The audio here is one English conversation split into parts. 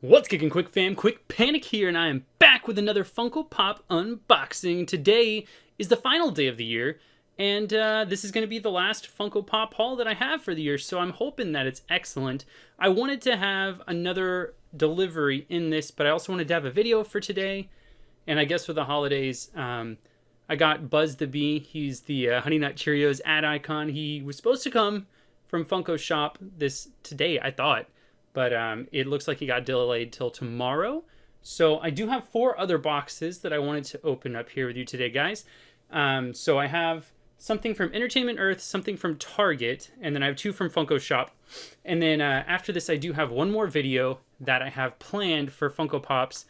What's kicking, Quick Fam? Kwikpanik here, and I am back with another Funko Pop unboxing. Today is the final day of the year, and this is going to be the last Funko Pop haul that I have for the year, so I'm hoping that it's excellent. I wanted to have another delivery in this, but I also wanted to have a video for today, and I guess with the holidays, I got Buzz the Bee. He's the Honey Nut Cheerios ad icon. He was supposed to come from Funko Shop today, I thought. But it looks like he got delayed till tomorrow. So I do have 4 other boxes that I wanted to open up here with you today, guys. So I have something from Entertainment Earth, something from Target, and then I have 2 from Funko Shop. And then after this, I do have one more video that I have planned for Funko Pops.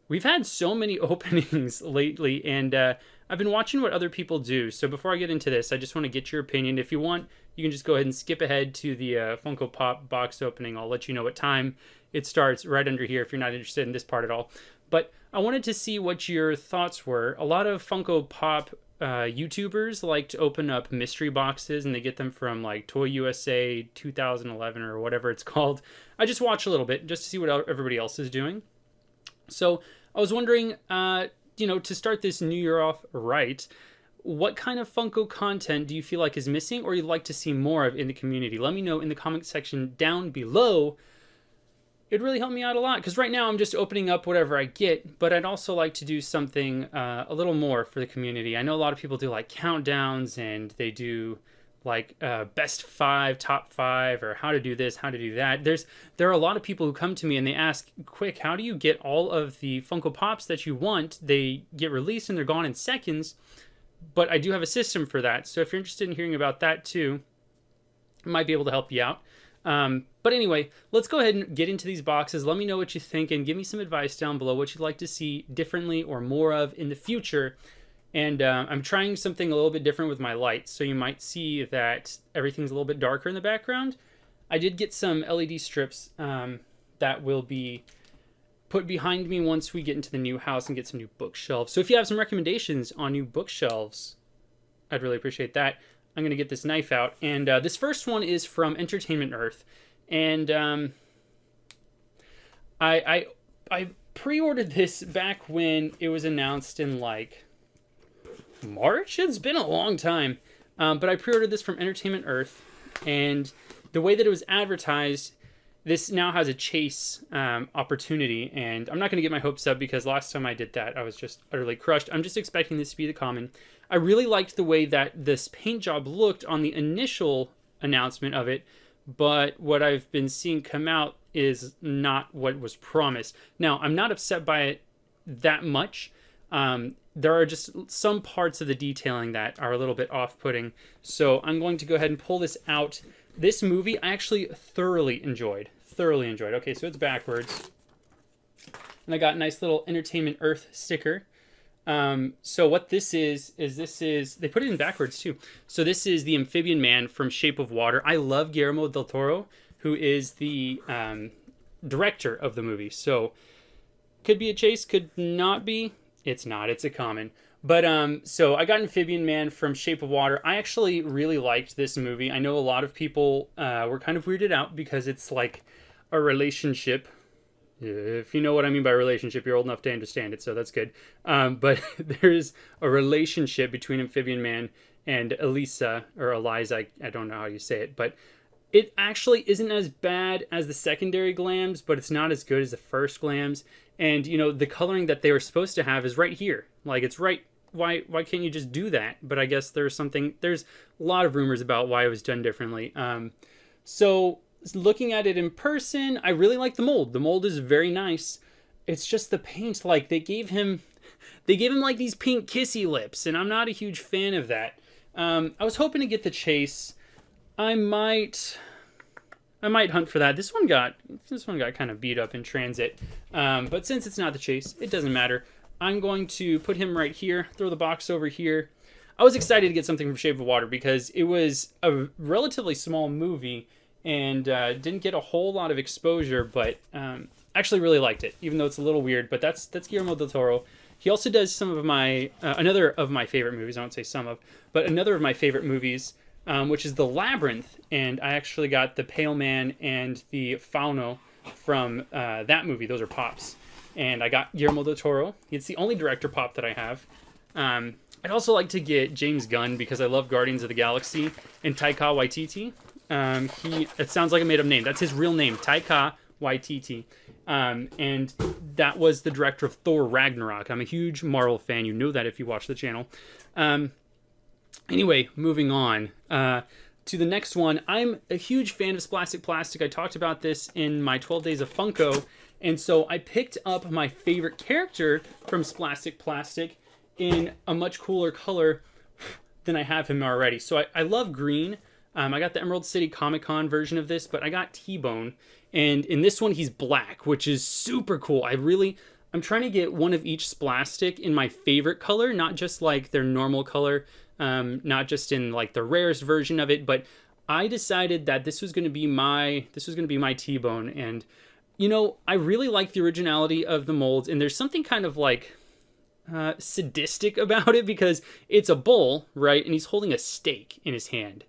We've had so many openings lately, and I've been watching what other people do. So before I get into this, I just want to get your opinion. If you want, you can just go ahead and skip ahead to the Funko Pop box opening. I'll let you know what time it starts right under here if you're not interested in this part at all. But I wanted to see what your thoughts were. A lot of Funko Pop YouTubers like to open up mystery boxes, and they get them from like Toy USA 2011 or whatever it's called. I just watch a little bit just to see what everybody else is doing. So I was wondering, to start this new year off right, what kind of Funko content do you feel like is missing or you'd like to see more of in the community? Let me know in the comment section down below. It'd really help me out a lot, because right now I'm just opening up whatever I get, but I'd also like to do something a little more for the community. I know a lot of people do like countdowns, and they do like best 5, top 5, or how to do this, how to do that. There are a lot of people who come to me and they ask, Quick, how do you get all of the Funko Pops that you want? They get released and they're gone in seconds, but I do have a system for that. So if you're interested in hearing about that too, I might be able to help you out. But anyway, let's go ahead and get into these boxes. Let me know what you think and give me some advice down below, what you'd like to see differently or more of in the future. And I'm trying something a little bit different with my lights, so you might see that everything's a little bit darker in the background. I did get some LED strips that will be put behind me once we get into the new house and get some new bookshelves. So if you have some recommendations on new bookshelves, I'd really appreciate that. I'm going to get this knife out. And this first one is from Entertainment Earth. And I pre-ordered this back when it was announced in like March. It's been a long time, but I pre-ordered this from Entertainment Earth, and the way that it was advertised, this now has a chase opportunity, and I'm not going to get my hopes up because last time I did that I was just utterly crushed. I'm just expecting this to be the common. I really liked the way that this paint job looked on the initial announcement of it, but what I've been seeing come out is not what was promised. Now, I'm not upset by it that much. There are just some parts of the detailing that are a little bit off-putting. So I'm going to go ahead and pull this out. This movie I actually thoroughly enjoyed. Okay, so it's backwards. And I got a nice little Entertainment Earth sticker. So what this is they put it in backwards too. So this is the Amphibian Man from Shape of Water. I love Guillermo del Toro, who is the director of the movie. So could be a chase, could not be. It's not. It's a common. But so I got Amphibian Man from Shape of Water. I actually really liked this movie. I know a lot of people were kind of weirded out because it's like a relationship. If you know what I mean by relationship, you're old enough to understand it, so that's good. But there's a relationship between Amphibian Man and Elisa, or Eliza, I don't know how you say it, but it actually isn't as bad as the secondary glams, but it's not as good as the first glams. And, the coloring that they were supposed to have is right here. Like, it's right. Why can't you just do that? But I guess there's a lot of rumors about why it was done differently. So looking at it in person, I really like the mold. The mold is very nice. It's just the paint, like they gave him like these pink kissy lips, and I'm not a huge fan of that. I was hoping to get the chase. I might hunt for that. This one got kind of beat up in transit. But since it's not the chase, it doesn't matter. I'm going to put him right here, throw the box over here. I was excited to get something from Shape of Water because it was a relatively small movie and didn't get a whole lot of exposure, but actually really liked it, even though it's a little weird. But that's Guillermo del Toro. He also does some of my, another of my favorite movies. I won't say some of, but another of my favorite movies, which is The Labyrinth. And I actually got the Pale Man and the Fauno from that movie. Those are pops. And I got Guillermo del Toro. It's the only director pop that I have. I'd also like to get James Gunn because I love Guardians of the Galaxy, and Taika Waititi. It sounds like a made-up name. That's his real name, Taika Waititi. And that was the director of Thor Ragnarok. I'm a huge Marvel fan. You know that if you watch the channel. Anyway, moving on to the next one. I'm a huge fan of Splastic Plastic. I talked about this in my 12 Days of Funko. And so I picked up my favorite character from Splastic Plastic in a much cooler color than I have him already. So I love green. I got the Emerald City Comic Con version of this, but I got T-Bone. And in this one, he's black, which is super cool. I'm trying to get one of each Splastic in my favorite color, not just like their normal color, not just in like the rarest version of it, but I decided that this was going to be my T-Bone. And you know, I really like the originality of the molds, and there's something kind of like sadistic about it because it's a bowl, right? And he's holding a steak in his hand.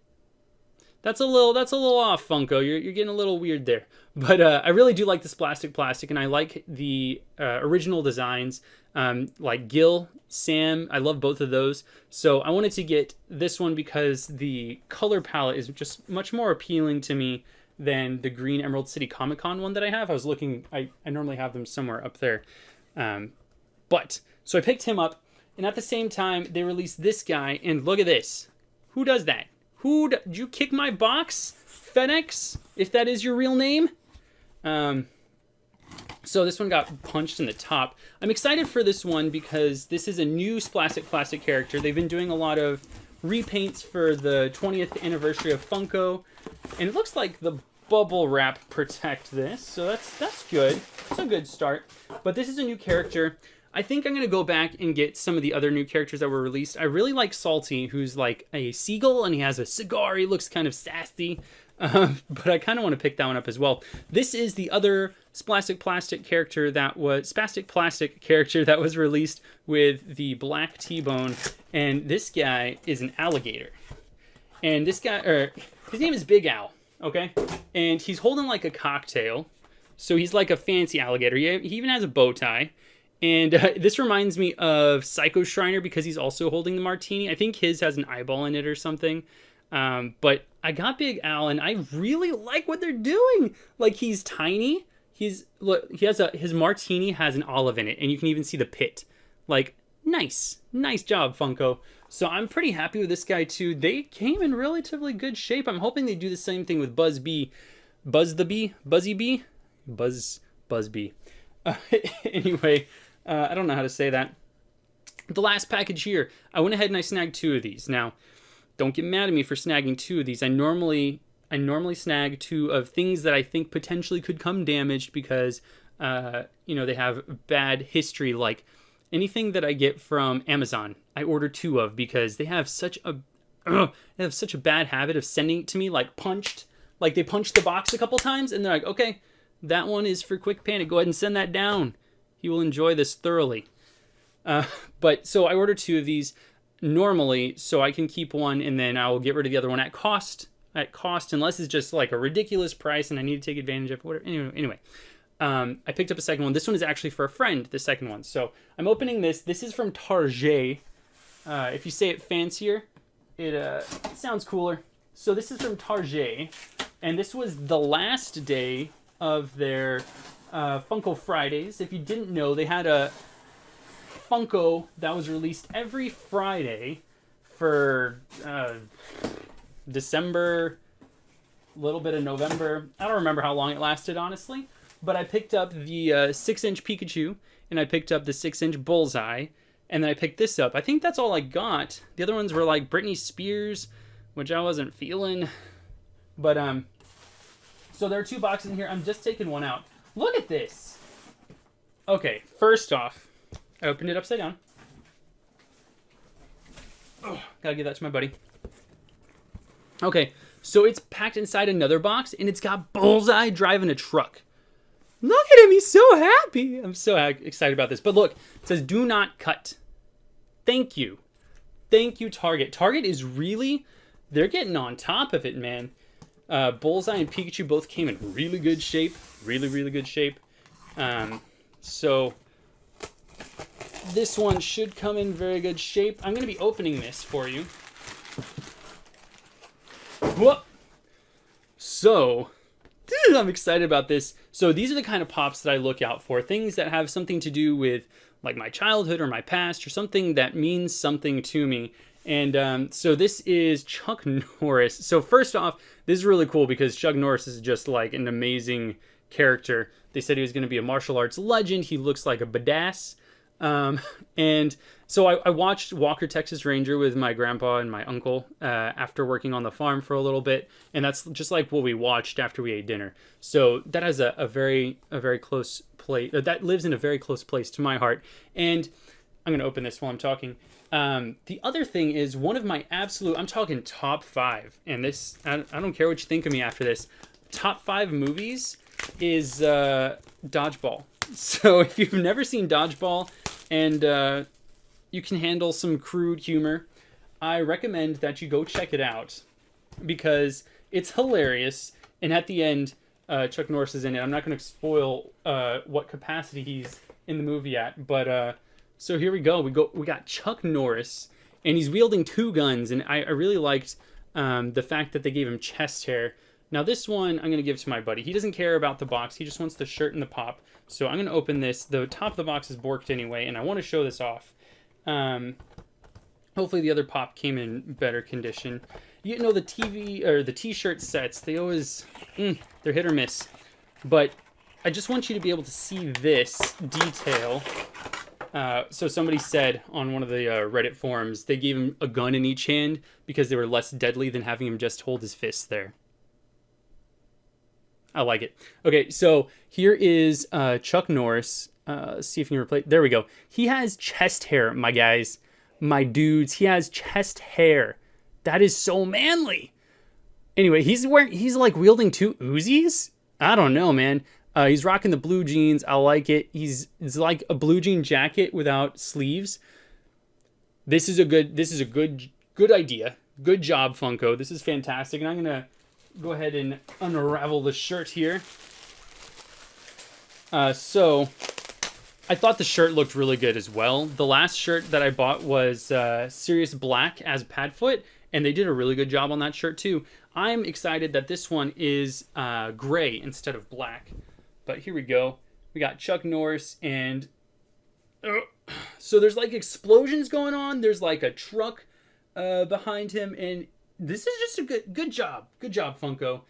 That's a little off, Funko. You're getting a little weird there. But I really do like this Plastic, and I like the original designs. Like Gil, Sam, I love both of those. So I wanted to get this one because the color palette is just much more appealing to me than the green Emerald City Comic Con one that I have. I was looking, I normally have them somewhere up there. So I picked him up, and at the same time, they released this guy, and look at this. Who does that? Did you kick my box? FedEx, if that is your real name? So this one got punched in the top. I'm excited for this one because this is a new Splastic Plastic character. They've been doing a lot of repaints for the 20th anniversary of Funko, and it looks like the bubble wrap protect this, so that's good. It's a good start. But this is a new character. I think I'm going to go back and get some of the other new characters that were released. I really like Salty, who's like a seagull, and he has a cigar. He looks kind of sassy, but I kind of want to pick that one up as well. This is the other Splastic Plastic character that was released with the black T-Bone, and this guy is an alligator. And this guy, his name is Big Al, okay? And he's holding like a cocktail, so he's like a fancy alligator. He even has a bow tie. And this reminds me of Psycho Shriner because he's also holding the martini. I think his has an eyeball in it or something. But I got Big Al, and I really like what they're doing. Like, he's tiny. His martini has an olive in it, and you can even see the pit. Like, nice job, Funko. So I'm pretty happy with this guy too. They came in relatively good shape. I'm hoping they do the same thing with Buzz B. Buzzy B. Anyway. I don't know how to say that. The last package here, I went ahead and I snagged 2 of these. Now, don't get mad at me for snagging 2 of these. I normally snag 2 of things that I think potentially could come damaged because, they have bad history. Like anything that I get from Amazon, I order 2 of because they have such a bad habit of sending it to me like punched. Like they punched the box a couple times and they're like, okay, that one is for Kwikpanik. Go ahead and send that down. He will enjoy this thoroughly. But so I ordered 2 of these normally so I can keep one and then I will get rid of the other one at cost, unless it's just like a ridiculous price and I need to take advantage of whatever. Anyway, I picked up a second one. This one is actually for a friend, the second one. So I'm opening this. This is from Target. If you say it fancier, it sounds cooler. So this is from Target, and this was the last day of their Funko Fridays. If you didn't know, they had a Funko that was released every Friday for December, a little bit of November. I don't remember how long it lasted, honestly. But I picked up the 6-inch Pikachu, and I picked up the 6-inch Bullseye, and then I picked this up. I think that's all I got. The other ones were like Britney Spears, which I wasn't feeling. But, so there are 2 boxes in here. I'm just taking one out. Look at this. Okay, first off, I opened it upside down. Oh, gotta give that to my buddy. Okay, so it's packed inside another box, and it's got Bullseye driving a truck. Look at him, he's so happy. I'm so excited about this. But look, it says, do not cut. Thank you. Thank you, Target. Target is really, they're getting on top of it, man. Bullseye and Pikachu both came in really good shape. Really, really good shape. So this one should come in very good shape. I'm going to be opening this for you. Whoop! So, I'm excited about this. So these are the kind of pops that I look out for. Things that have something to do with like my childhood or my past or something that means something to me. And so this is Chuck Norris. So first off, this is really cool because Chuck Norris is just like an amazing character. They said he was going to be a martial arts legend. He looks like a badass. And so I watched Walker, Texas Ranger with my grandpa and my uncle after working on the farm for a little bit. And that's just like what we watched after we ate dinner. So that has a very close place. That lives in a very close place to my heart. And I'm going to open this while I'm talking. The other thing is one of my absolute, I'm talking top 5. And this, I don't care what you think of me after this. Top 5 movies is Dodgeball. So if you've never seen Dodgeball and you can handle some crude humor, I recommend that you go check it out because it's hilarious. And at the end, Chuck Norris is in it. I'm not going to spoil what capacity he's in the movie at, but so here we go. We got Chuck Norris, and he's wielding 2 guns, and I really liked the fact that they gave him chest hair. Now this one I'm going to give to my buddy. He doesn't care about the box. He just wants the shirt and the pop. So I'm going to open this. The top of the box is borked anyway, and I want to show this off. Hopefully the other pop came in better condition. You know, the TV or the t-shirt sets, they always, they're hit or miss. But I just want you to be able to see this detail. So somebody said on one of the Reddit forums, they gave him a gun in each hand because they were less deadly than having him just hold his fists there. I like it. Okay, so here is Chuck Norris. See if you can replace. There we go. He has chest hair, my guys, my dudes. He has chest hair. That is so manly. Anyway, he's like wielding 2 Uzis. I don't know, man. He's rocking the blue jeans. I like it. It's like a blue jean jacket without sleeves. This is a good idea. Good job, Funko. This is fantastic. And I'm gonna go ahead and unravel the shirt here. So I thought the shirt looked really good as well. The last shirt that I bought was Sirius Black as Padfoot, and they did a really good job on that shirt too. I'm excited that this one is gray instead of black. But here we go. We got Chuck Norris, and so there's like explosions going on. There's like a truck behind him, and this is just a good job. Good job, Funko.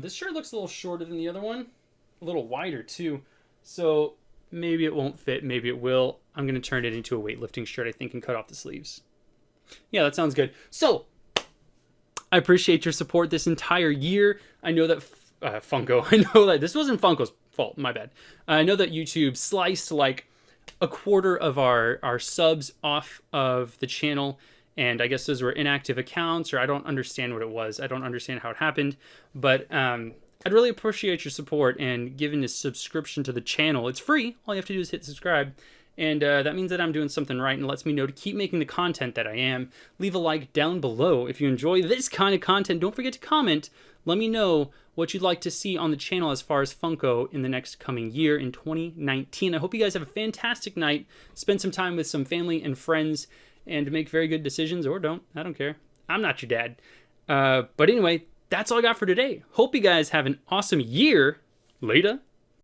This shirt looks a little shorter than the other one. A little wider, too. So maybe it won't fit. Maybe it will. I'm going to turn it into a weightlifting shirt, I think, and cut off the sleeves. Yeah, that sounds good. So I appreciate your support this entire year. I know that Funko, I know that this wasn't Funko's fault. My bad. I know that YouTube sliced like a quarter of our subs off of the channel. And I guess those were inactive accounts, or I don't understand what it was. I don't understand how it happened. But I'd really appreciate your support and giving a subscription to the channel. It's free. All you have to do is hit subscribe. And that means that I'm doing something right and lets me know to keep making the content that I am. Leave a like down below. If you enjoy this kind of content, don't forget to comment. Let me know what you'd like to see on the channel as far as Funko in the next coming year in 2019. I hope you guys have a fantastic night. Spend some time with some family and friends and make very good decisions, or don't. I don't care. I'm not your dad. But anyway, that's all I got for today. Hope you guys have an awesome year. Later.